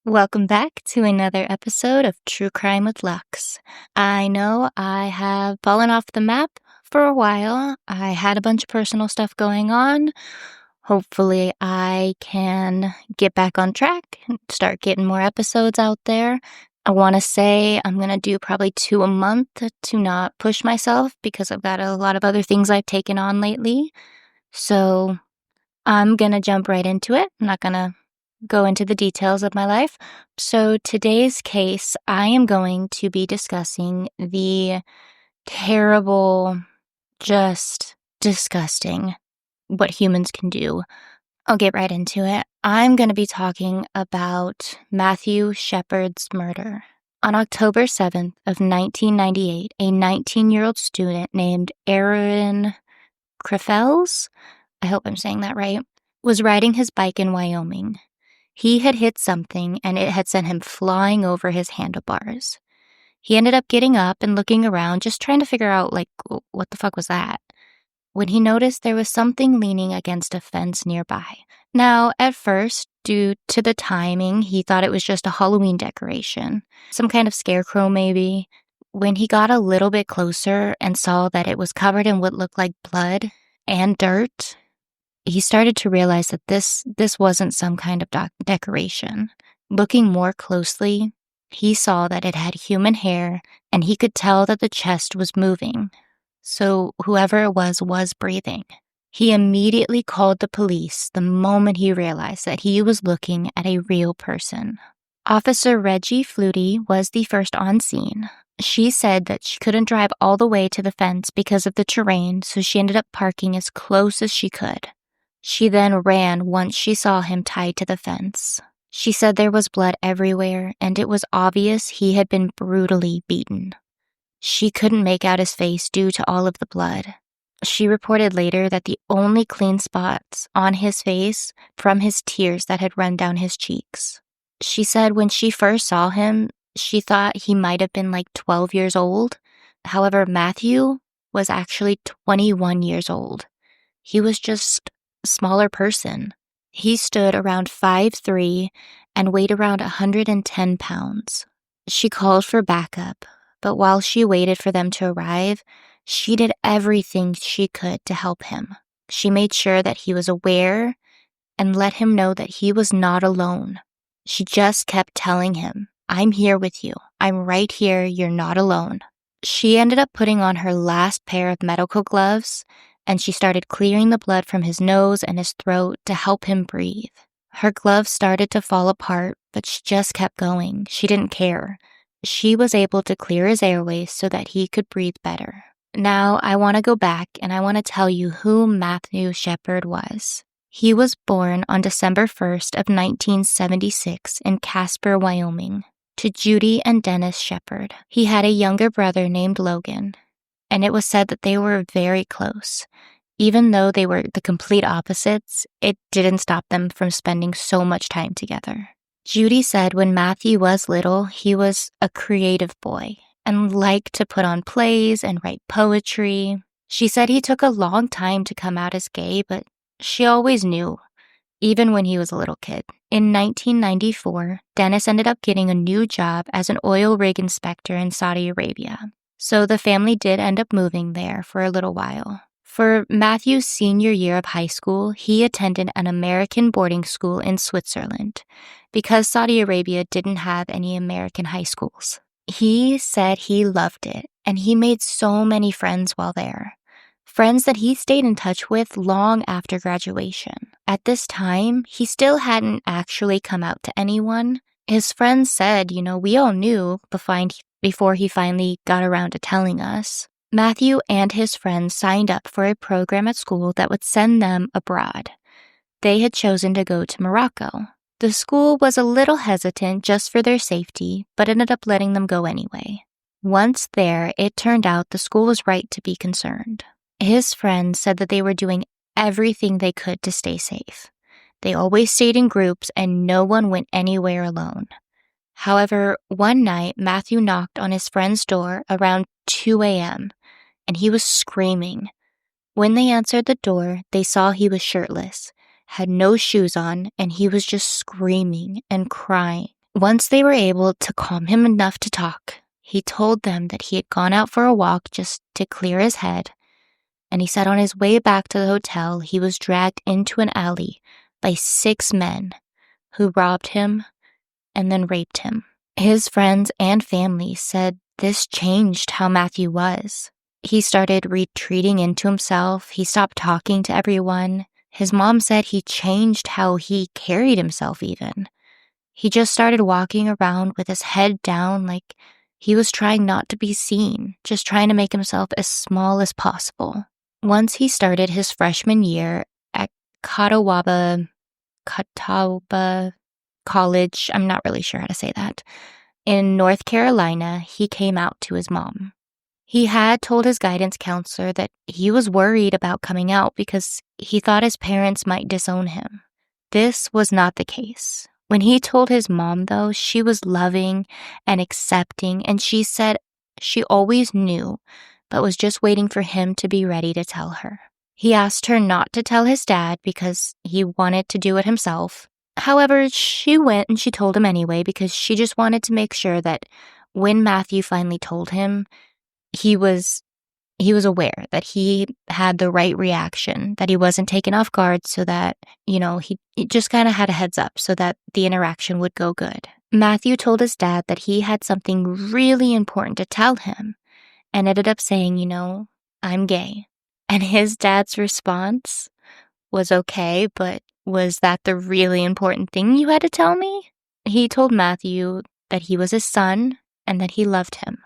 Welcome back to another episode of True Crime with Lux. I know I have fallen off the map for a while. I had a bunch of personal stuff going on. Hopefully I can get back on track and start getting more episodes out there. I want to say I'm going to do probably 2 a month to not push myself because I've got a lot of other things I've taken on lately. So I'm going to jump right into it. I'm not going to go into the details of my life. So today's case, I am going to be discussing the terrible, just disgusting what humans can do. I'll get right into it. I'm going to be talking about Matthew Shepard's murder. On October 7th of 1998, a 19-year-old student named Aaron Crefels, I hope I'm saying that right, was riding his bike in Wyoming. He had hit something, and it had sent him flying over his handlebars. He ended up getting up and looking around, just trying to figure out, what the fuck was that? When he noticed there was something leaning against a fence nearby. Now, at first, due to the timing, he thought it was just a Halloween decoration. Some kind of scarecrow, maybe. When he got a little bit closer and saw that it was covered in what looked like blood and dirt, he started to realize that this wasn't some kind of decoration. Looking more closely, he saw that it had human hair, and he could tell that the chest was moving. So whoever it was breathing. He immediately called the police the moment he realized that he was looking at a real person. Officer Reggie Flutie was the first on scene. She said that she couldn't drive all the way to the fence because of the terrain, so she ended up parking as close as she could. She then ran once she saw him tied to the fence. She said there was blood everywhere, and it was obvious he had been brutally beaten. She couldn't make out his face due to all of the blood. She reported later that the only clean spots on his face from his tears that had run down his cheeks. She said when she first saw him, she thought he might have been 12 years old. However, Matthew was actually 21 years old. He was just smaller person. He stood around 5'3" and weighed around 110 pounds. She called for backup, but while she waited for them to arrive, she did everything she could to help him. She made sure that he was aware and let him know that he was not alone. She just kept telling him, "I'm here with you. I'm right here. You're not alone." She ended up putting on her last pair of medical gloves, and she started clearing the blood from his nose and his throat to help him breathe. Her gloves started to fall apart, but she just kept going. She didn't care. She was able to clear his airways so that he could breathe better. Now, I want to go back and I want to tell you who Matthew Shepard was. He was born on December 1st of 1976 in Casper, Wyoming, to Judy and Dennis Shepard. He had a younger brother named Logan, and it was said that they were very close. Even though they were the complete opposites, it didn't stop them from spending so much time together. Judy said when Matthew was little, he was a creative boy and liked to put on plays and write poetry. She said he took a long time to come out as gay, but she always knew, even when he was a little kid. In 1994, Dennis ended up getting a new job as an oil rig inspector in Saudi Arabia. So the family did end up moving there for a little while. For Matthew's senior year of high school, he attended an American boarding school in Switzerland because Saudi Arabia didn't have any American high schools. He said he loved it, and he made so many friends while there. Friends that he stayed in touch with long after graduation. At this time, he still hadn't actually come out to anyone. His friends said, we all knew before he finally got around to telling us. Matthew and his friends signed up for a program at school that would send them abroad. They had chosen to go to Morocco. The school was a little hesitant just for their safety, but ended up letting them go anyway. Once there, it turned out the school was right to be concerned. His friends said that they were doing everything they could to stay safe. They always stayed in groups and no one went anywhere alone. However, one night, Matthew knocked on his friend's door around 2 a.m., and he was screaming. When they answered the door, they saw he was shirtless, had no shoes on, and he was just screaming and crying. Once they were able to calm him enough to talk, he told them that he had gone out for a walk just to clear his head, and he said on his way back to the hotel, he was dragged into an alley by 6 men who robbed him and then raped him. His friends and family said this changed how Matthew was. He started retreating into himself. He stopped talking to everyone. His mom said he changed how he carried himself even. He just started walking around with his head down like he was trying not to be seen, just trying to make himself as small as possible. Once he started his freshman year at Catawba College, I'm not really sure how to say that, in North Carolina, he came out to his mom. He had told his guidance counselor that he was worried about coming out because he thought his parents might disown him. This was not the case. When he told his mom, though, she was loving and accepting, and she said she always knew, but was just waiting for him to be ready to tell her. He asked her not to tell his dad because he wanted to do it himself. However, she went and she told him anyway because she just wanted to make sure that when Matthew finally told him, he was aware that he had the right reaction, that he wasn't taken off guard, so that, he just kind of had a heads up so that the interaction would go good. Matthew told his dad that he had something really important to tell him and ended up saying, I'm gay. And his dad's response was, okay, but was that the really important thing you had to tell me? He told Matthew that he was his son and that he loved him.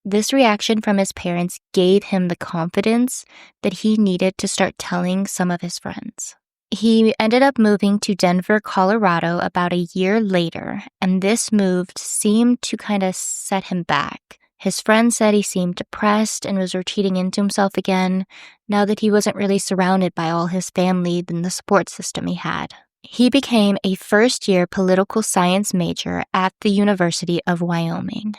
This reaction from his parents gave him the confidence that he needed to start telling some of his friends. He ended up moving to Denver, Colorado about a year later, and this move seemed to kind of set him back. His friends said he seemed depressed and was retreating into himself again, now that he wasn't really surrounded by all his family and the support system he had. He became a first-year political science major at the University of Wyoming.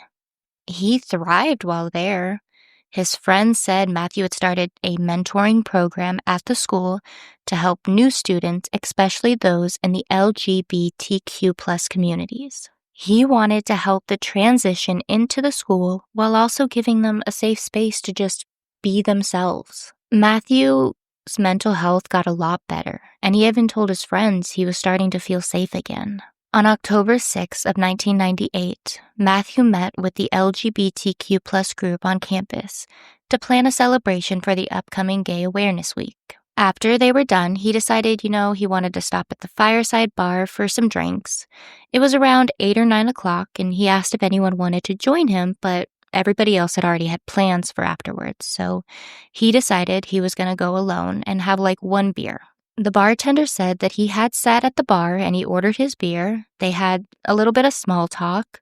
He thrived while there. His friends said Matthew had started a mentoring program at the school to help new students, especially those in the LGBTQ+ communities. He wanted to help the transition into the school while also giving them a safe space to just be themselves. Matthew's mental health got a lot better, and he even told his friends he was starting to feel safe again. On October 6 of 1998, Matthew met with the LGBTQ+ group on campus to plan a celebration for the upcoming Gay Awareness Week. After they were done, he decided, he wanted to stop at the Fireside Bar for some drinks. It was around 8 or 9 o'clock, and he asked if anyone wanted to join him, but everybody else had already had plans for afterwards, so he decided he was going to go alone and have one beer. The bartender said that he had sat at the bar and he ordered his beer. They had a little bit of small talk,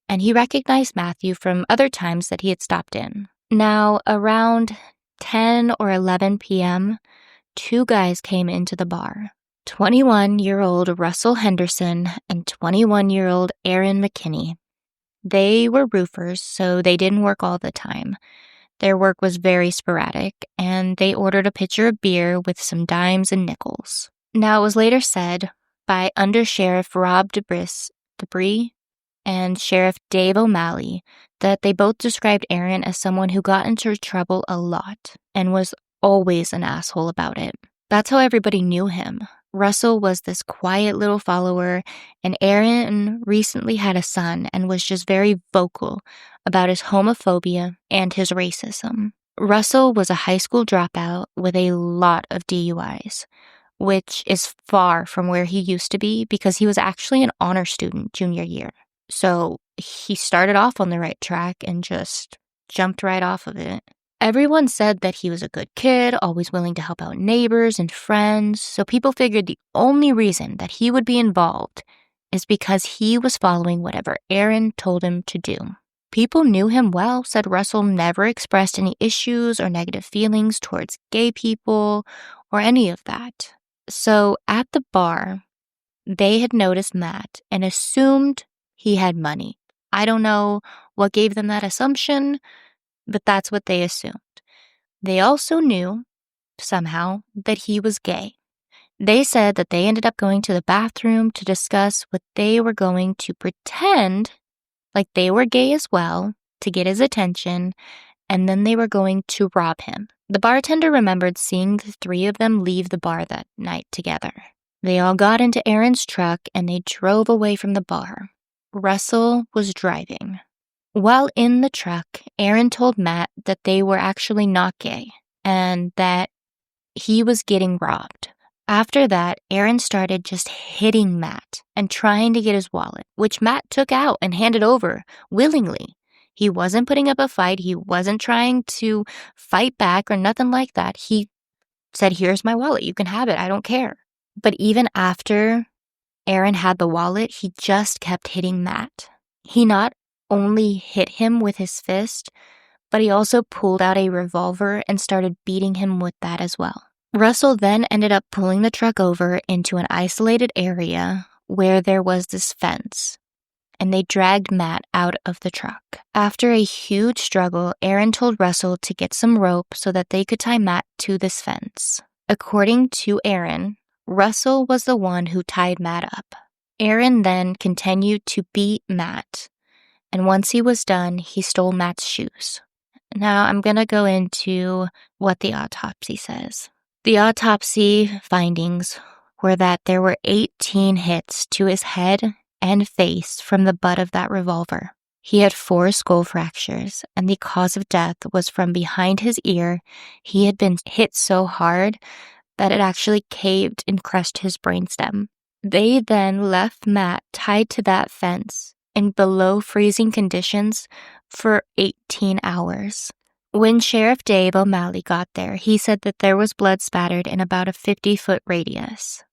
and he recognized Matthew from other times that he had stopped in. Now, around 10 or 11 p.m., 2 guys came into the bar. 21-year-old Russell Henderson and 21-year-old Aaron McKinney. They were roofers, so they didn't work all the time. Their work was very sporadic, and they ordered a pitcher of beer with some dimes and nickels. Now, it was later said by Under Sheriff Rob Debris and Sheriff Dave O'Malley that they both described Aaron as someone who got into trouble a lot and was always an asshole about it. That's how everybody knew him. Russell was this quiet little follower, and Aaron recently had a son and was just very vocal about his homophobia and his racism. Russell was a high school dropout with a lot of DUIs, which is far from where he used to be because he was actually an honor student junior year. So he started off on the right track and just jumped right off of it. Everyone said that he was a good kid, always willing to help out neighbors and friends, so people figured the only reason that he would be involved is because he was following whatever Aaron told him to do. People knew him well, said Russell never expressed any issues or negative feelings towards gay people or any of that. So at the bar, they had noticed Matt and assumed he had money. I don't know what gave them that assumption, but that's what they assumed. They also knew, somehow, that he was gay. They said that they ended up going to the bathroom to discuss what they were going to pretend like they were gay as well to get his attention, and then they were going to rob him. The bartender remembered seeing the three of them leave the bar that night together. They all got into Aaron's truck and they drove away from the bar. Russell was driving. While in the truck, Aaron told Matt that they were actually not gay and that he was getting robbed. After that, Aaron started just hitting Matt and trying to get his wallet, which Matt took out and handed over willingly. He wasn't putting up a fight. He wasn't trying to fight back or nothing like that. He said, "Here's my wallet. You can have it. I don't care." But even after Aaron had the wallet, he just kept hitting Matt. He not only hit him with his fist, but he also pulled out a revolver and started beating him with that as well. Russell then ended up pulling the truck over into an isolated area where there was this fence, and they dragged Matt out of the truck. After a huge struggle, Aaron told Russell to get some rope so that they could tie Matt to this fence. According to Aaron, Russell was the one who tied Matt up. Aaron then continued to beat Matt, and once he was done, he stole Matt's shoes. Now I'm going to go into what the autopsy says. The autopsy findings were that there were 18 hits to his head and face from the butt of that revolver. He had 4 skull fractures, and the cause of death was from behind his ear. He had been hit so hard that it actually caved and crushed his brainstem. They then left Matt tied to that fence in below freezing conditions for 18 hours. When Sheriff Dave O'Malley got there, he said that there was blood spattered in about a 50-foot radius,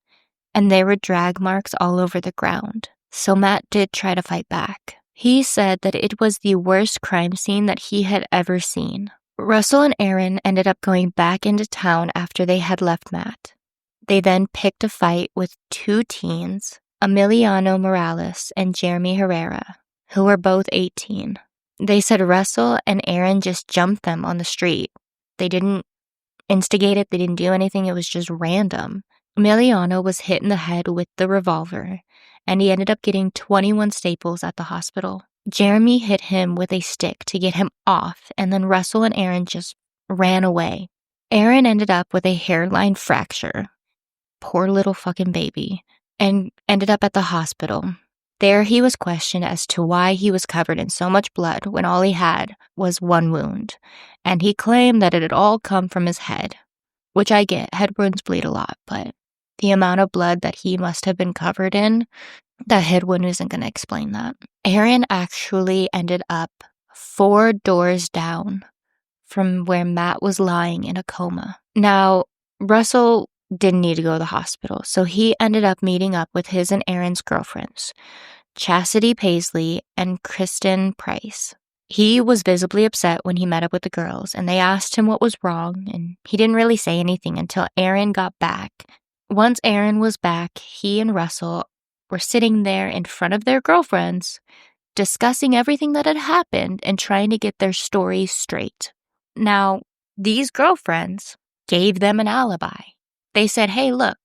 and there were drag marks all over the ground. So Matt did try to fight back. He said that it was the worst crime scene that he had ever seen. Russell and Aaron ended up going back into town after they had left Matt. They then picked a fight with 2 teens, Emiliano Morales and Jeremy Herrera, who were both 18. They said Russell and Aaron just jumped them on the street. They didn't instigate it. They didn't do anything. It was just random. Emiliano was hit in the head with the revolver, and he ended up getting 21 staples at the hospital. Jeremy hit him with a stick to get him off, and then Russell and Aaron just ran away. Aaron ended up with a hairline fracture. Poor little fucking baby. And ended up at the hospital. There he was questioned as to why he was covered in so much blood when all he had was 1 wound. And he claimed that it had all come from his head, which I get. Head wounds bleed a lot, but the amount of blood that he must have been covered in, that head wound isn't going to explain that. Aaron actually ended up 4 doors down from where Matt was lying in a coma. Now, Russell didn't need to go to the hospital, so he ended up meeting up with his and Aaron's girlfriends, Chastity Paisley and Kristen Price. He was visibly upset when he met up with the girls, and they asked him what was wrong, and he didn't really say anything until Aaron got back. Once Aaron was back, he and Russell were sitting there in front of their girlfriends, discussing everything that had happened and trying to get their stories straight. Now, these girlfriends gave them an alibi. They said, "Hey, look,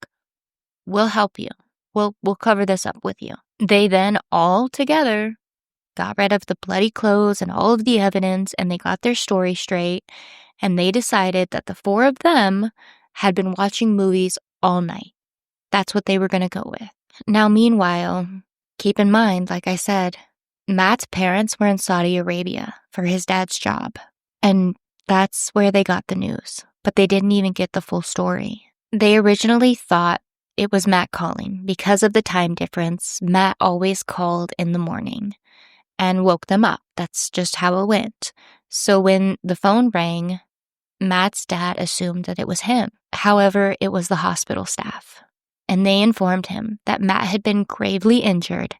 we'll help you. We'll cover this up with you." They then all together got rid of the bloody clothes and all of the evidence, and they got their story straight, and they decided that the 4 of them had been watching movies all night. That's what they were going to go with. Now, meanwhile, keep in mind, like I said, Matt's parents were in Saudi Arabia for his dad's job, and that's where they got the news, but they didn't even get the full story. They originally thought it was Matt calling. Because of the time difference, Matt always called in the morning and woke them up. That's just how it went. So when the phone rang, Matt's dad assumed that it was him. However, it was the hospital staff, and they informed him that Matt had been gravely injured,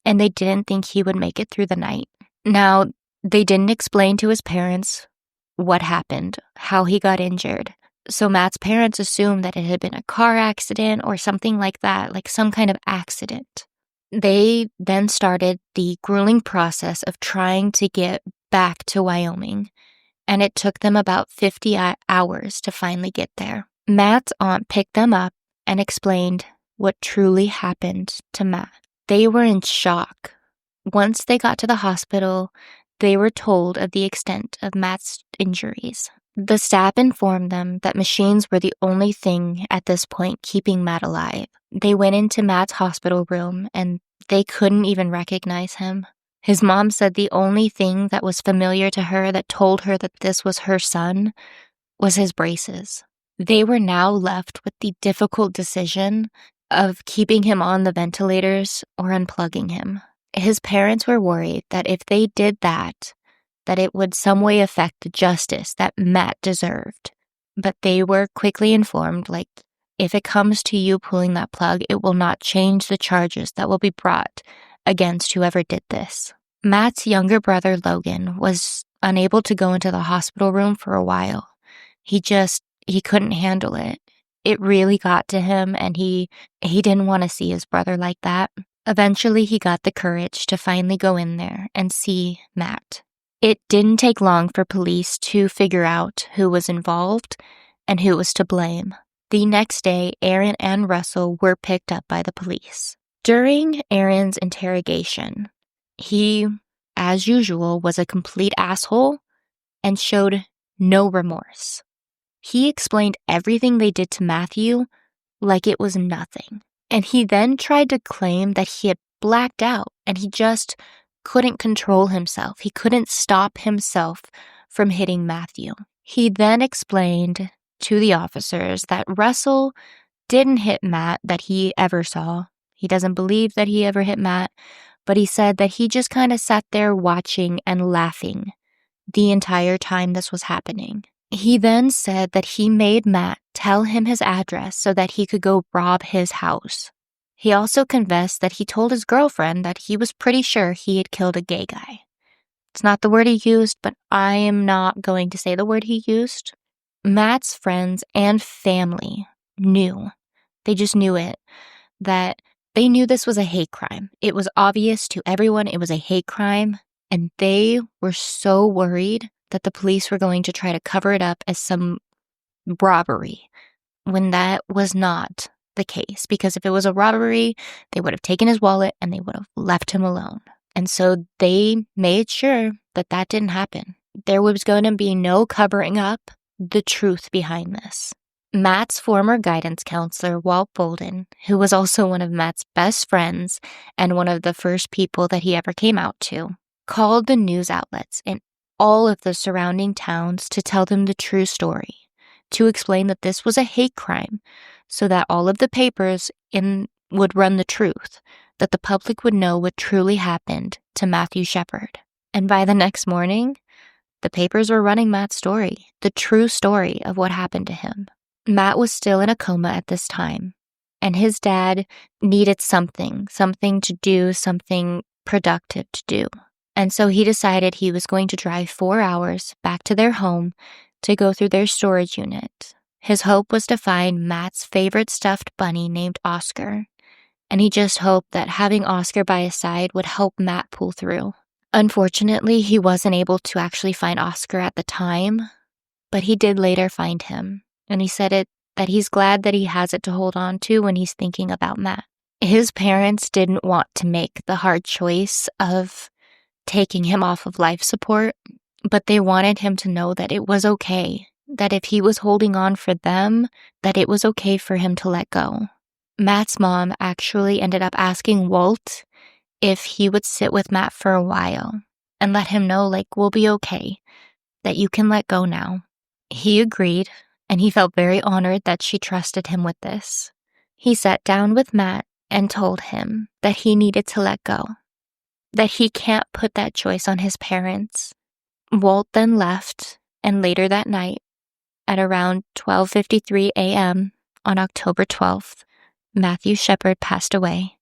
and they didn't think he would make it through the night. Now, they didn't explain to his parents what happened, how he got injured. So Matt's parents assumed that it had been a car accident or something like that, like some kind of accident. They then started the grueling process of trying to get back to Wyoming, and it took them about 50 hours to finally get there. Matt's aunt picked them up and explained what truly happened to Matt. They were in shock. Once they got to the hospital, they were told of the extent of Matt's injuries. The staff informed them that machines were the only thing at this point keeping Matt alive. They went into Matt's hospital room and they couldn't even recognize him. His mom said the only thing that was familiar to her that told her that this was her son was his braces. They were now left with the difficult decision of keeping him on the ventilators or unplugging him. His parents were worried that if they did that it would some way affect the justice that Matt deserved. But they were quickly informed, if it comes to you pulling that plug, it will not change the charges that will be brought against whoever did this. Matt's younger brother, Logan, was unable to go into the hospital room for a while. He couldn't handle it. It really got to him, and he didn't want to see his brother like that. Eventually, he got the courage to finally go in there and see Matt. It didn't take long for police to figure out who was involved and who was to blame. The next day, Aaron and Russell were picked up by the police. During Aaron's interrogation, he, as usual, was a complete asshole and showed no remorse. He explained everything they did to Matthew like it was nothing. And he then tried to claim that he had blacked out and he just couldn't control himself. He couldn't stop himself from hitting Matthew. He then explained to the officers that Russell didn't hit Matt that he ever saw. He doesn't believe that he ever hit Matt, but he said that he just kind of sat there watching and laughing the entire time this was happening. He then said that he made Matt tell him his address so that he could go rob his house. He also confessed that he told his girlfriend that he was pretty sure he had killed a gay guy. It's not the word he used, but I am not going to say the word he used. Matt's friends and family knew. They just knew it. That they knew this was a hate crime. It was obvious to everyone it was a hate crime, and they were so worried that the police were going to try to cover it up as some robbery, when that was not the case. Because if it was a robbery, they would have taken his wallet and they would have left him alone. And so they made sure that that didn't happen. There was going to be no covering up the truth behind this. Matt's former guidance counselor, Walt Bolden, who was also one of Matt's best friends and one of the first people that he ever came out to, called the news outlets in all of the surrounding towns to tell them the true story, to explain that this was a hate crime, so that all of the papers would run the truth, that the public would know what truly happened to Matthew Shepard. And by the next morning, the papers were running Matt's story, the true story of what happened to him. Matt was still in a coma at this time, and his dad needed something to do, something productive to do. And so he decided he was going to drive 4 hours back to their home to go through their storage unit. His hope was to find Matt's favorite stuffed bunny named Oscar, and he just hoped that having Oscar by his side would help Matt pull through. Unfortunately, he wasn't able to actually find Oscar at the time, but he did later find him, and he said that he's glad that he has it to hold on to when he's thinking about Matt. His parents didn't want to make the hard choice of taking him off of life support, but they wanted him to know that it was okay, that if he was holding on for them, that it was okay for him to let go. Matt's mom actually ended up asking Walt if he would sit with Matt for a while and let him know, we'll be okay, that you can let go now. He agreed, and he felt very honored that she trusted him with this. He sat down with Matt and told him that he needed to let go, that he can't put that choice on his parents. Walt then left, and later that night, at around 12:53 a.m. on October 12th, Matthew Shepard passed away.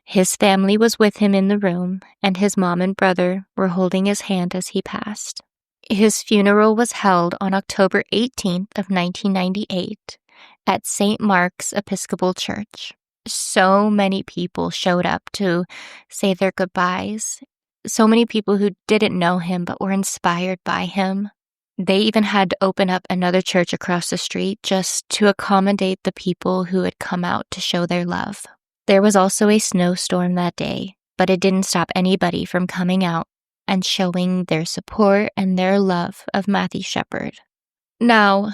His family was with him in the room, and his mom and brother were holding his hand as he passed. His funeral was held on October 18th of 1998 at St. Mark's Episcopal Church. So many people showed up to say their goodbyes. So many people who didn't know him but were inspired by him. They even had to open up another church across the street just to accommodate the people who had come out to show their love. There was also a snowstorm that day, but it didn't stop anybody from coming out and showing their support and their love of Matthew Shepard. Now,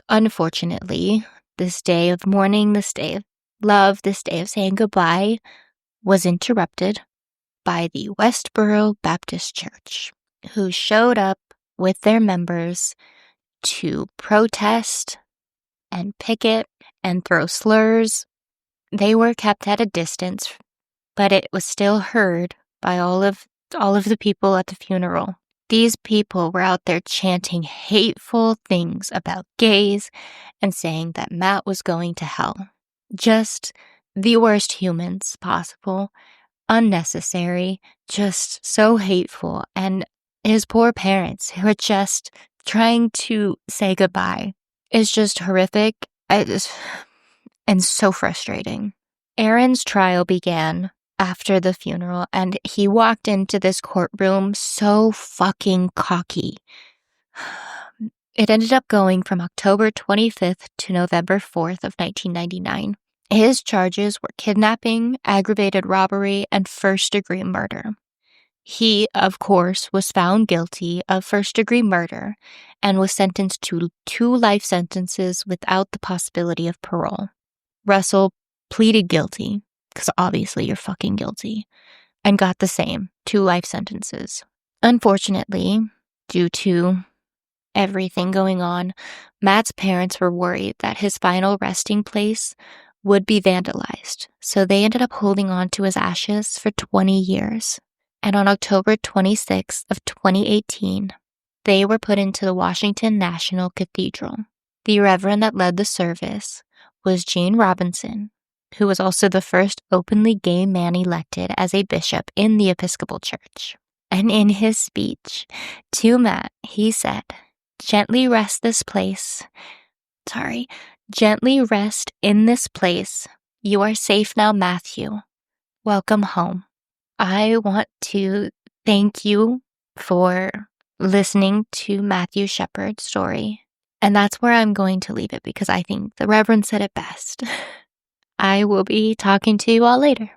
unfortunately, this day of mourning, this day of love, this day of saying goodbye was interrupted by the Westboro Baptist Church, who showed up with their members to protest and picket and throw slurs. They were kept at a distance, but it was still heard by all of the people at the funeral. These people were out there chanting hateful things about gays and saying that Matt was going to hell. Just the worst humans possible. Unnecessary, just so hateful. And his poor parents who are just trying to say goodbye is just horrific and so frustrating. Aaron's trial began after the funeral, and he walked into this courtroom so fucking cocky. It ended up going from October 25th to November 4th of 1999. His charges were kidnapping, aggravated robbery, and first-degree murder. He, of course, was found guilty of first-degree murder and was sentenced to 2 life sentences without the possibility of parole. Russell pleaded guilty, because obviously you're fucking guilty, and got the same, 2 life sentences. Unfortunately, due to everything going on, Matt's parents were worried that his final resting place would be vandalized, so they ended up holding on to his ashes for 20 years. And on October 26th of 2018, they were put into the Washington National Cathedral. The reverend that led the service was Gene Robinson, who was also the first openly gay man elected as a bishop in the Episcopal Church. And in his speech to Matt, he said, Gently rest in this place. You are safe now, Matthew. Welcome home. I want to thank you for listening to Matthew Shepard's story. And that's where I'm going to leave it because I think the Reverend said it best. I will be talking to you all later.